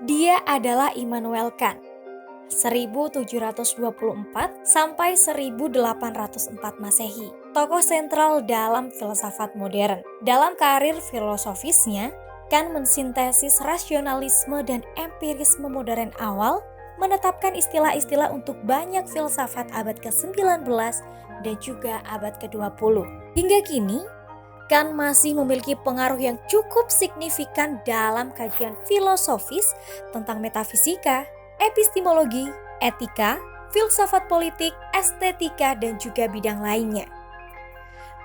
Dia adalah Immanuel Kant, 1724 sampai 1804 Masehi. Tokoh sentral dalam filsafat modern. Dalam karir filosofisnya, Kant mensintesis rasionalisme dan empirisme modern awal, menetapkan istilah-istilah untuk banyak filsafat abad ke-19 dan juga abad ke-20. Hingga kini, Kant masih memiliki pengaruh yang cukup signifikan dalam kajian filosofis tentang metafisika, epistemologi, etika, filsafat politik, estetika, dan juga bidang lainnya.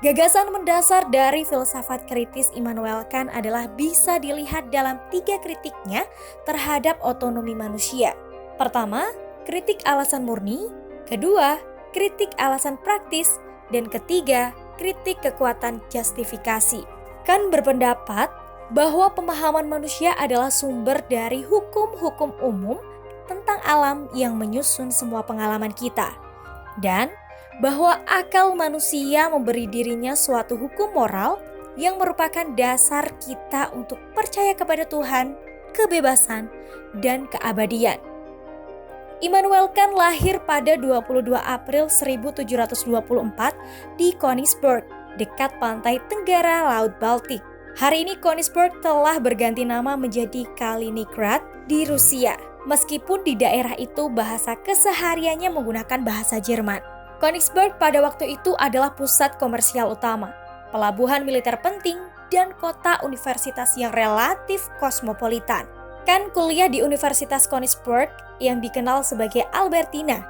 Gagasan mendasar dari filsafat kritis Immanuel Kant adalah bisa dilihat dalam 3 kritiknya terhadap otonomi manusia. Pertama, kritik alasan murni. Kedua, kritik alasan praktis. Dan ketiga, kritik kekuatan justifikasi. Kant berpendapat bahwa pemahaman manusia adalah sumber dari hukum-hukum umum tentang alam yang menyusun semua pengalaman kita. Dan bahwa akal manusia memberi dirinya suatu hukum moral yang merupakan dasar kita untuk percaya kepada Tuhan, kebebasan, dan keabadian. Immanuel Kant lahir pada 22 April 1724 di Königsberg, dekat pantai tenggara Laut Baltik. Hari ini Königsberg telah berganti nama menjadi Kaliningrad di Rusia, meskipun di daerah itu bahasa kesehariannya menggunakan bahasa Jerman. Königsberg pada waktu itu adalah pusat komersial utama, pelabuhan militer penting, dan kota universitas yang relatif kosmopolitan. Kant kuliah di Universitas Königsberg yang dikenal sebagai Albertina,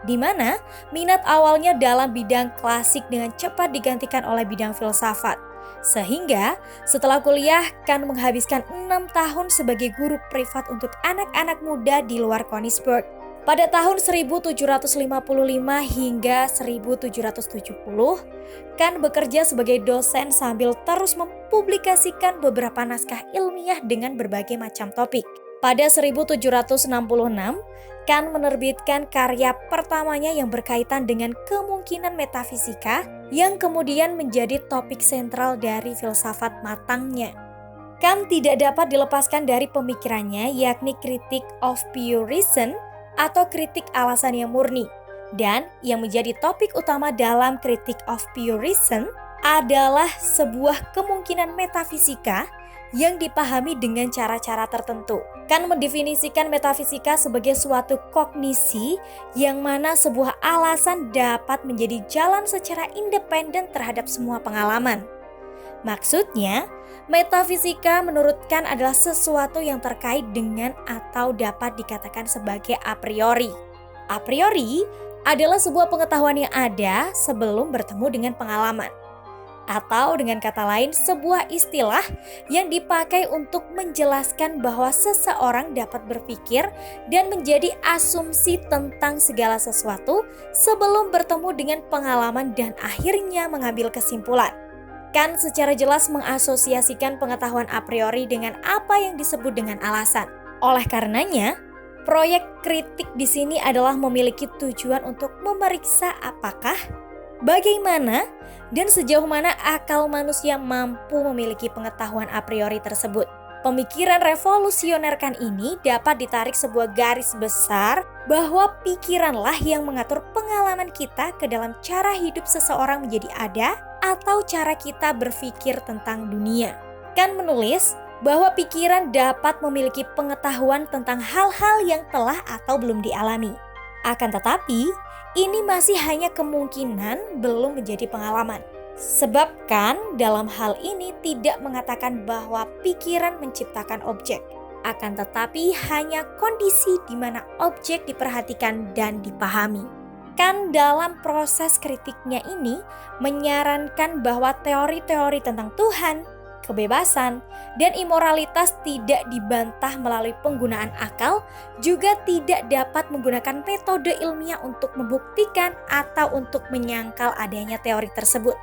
di mana minat awalnya dalam bidang klasik dengan cepat digantikan oleh bidang filsafat. Sehingga setelah kuliah, Kant menghabiskan 6 tahun sebagai guru privat untuk anak-anak muda di luar Königsberg. Pada tahun 1755 hingga 1770, Kant bekerja sebagai dosen sambil terus mempublikasikan beberapa naskah ilmiah dengan berbagai macam topik. Pada 1766, Kant menerbitkan karya pertamanya yang berkaitan dengan kemungkinan metafisika yang kemudian menjadi topik sentral dari filsafat matangnya. Kant tidak dapat dilepaskan dari pemikirannya, yakni Critique of Pure Reason atau kritik alasan yang murni. Dan yang menjadi topik utama dalam Critique of Pure Reason adalah sebuah kemungkinan metafisika yang dipahami dengan cara-cara tertentu. Kant mendefinisikan metafisika sebagai suatu kognisi yang mana sebuah alasan dapat menjadi jalan secara independen terhadap semua pengalaman. Maksudnya, metafisika menurut Kant adalah sesuatu yang terkait dengan atau dapat dikatakan sebagai a priori. A priori adalah sebuah pengetahuan yang ada sebelum bertemu dengan pengalaman. Atau dengan kata lain, sebuah istilah yang dipakai untuk menjelaskan bahwa seseorang dapat berpikir dan menjadi asumsi tentang segala sesuatu sebelum bertemu dengan pengalaman dan akhirnya mengambil kesimpulan. Kant secara jelas mengasosiasikan pengetahuan a priori dengan apa yang disebut dengan alasan. Oleh karenanya, proyek kritik di sini adalah memiliki tujuan untuk memeriksa apakah, bagaimana, dan sejauh mana akal manusia mampu memiliki pengetahuan a priori tersebut. Pemikiran revolusioner Kant ini dapat ditarik sebuah garis besar bahwa pikiranlah yang mengatur pengalaman kita ke dalam cara hidup seseorang menjadi ada atau cara kita berpikir tentang dunia. Kant menulis bahwa pikiran dapat memiliki pengetahuan tentang hal-hal yang telah atau belum dialami. Akan tetapi, ini masih hanya kemungkinan belum menjadi pengalaman. Sebab Kant dalam hal ini tidak mengatakan bahwa pikiran menciptakan objek. Akan tetapi hanya kondisi di mana objek diperhatikan dan dipahami. Kant dalam proses kritiknya ini menyarankan bahwa teori-teori tentang Tuhan, kebebasan, dan imoralitas tidak dibantah melalui penggunaan akal, juga tidak dapat menggunakan metode ilmiah untuk membuktikan atau untuk menyangkal adanya teori tersebut.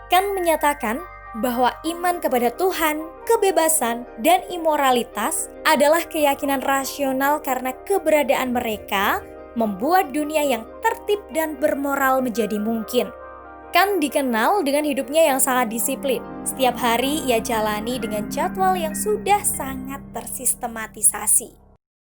Kant menyatakan bahwa iman kepada Tuhan, kebebasan, dan imoralitas adalah keyakinan rasional karena keberadaan mereka membuat dunia yang tertib dan bermoral menjadi mungkin. Kant dikenal dengan hidupnya yang sangat disiplin. Setiap hari ia jalani dengan jadwal yang sudah sangat tersistematisasi.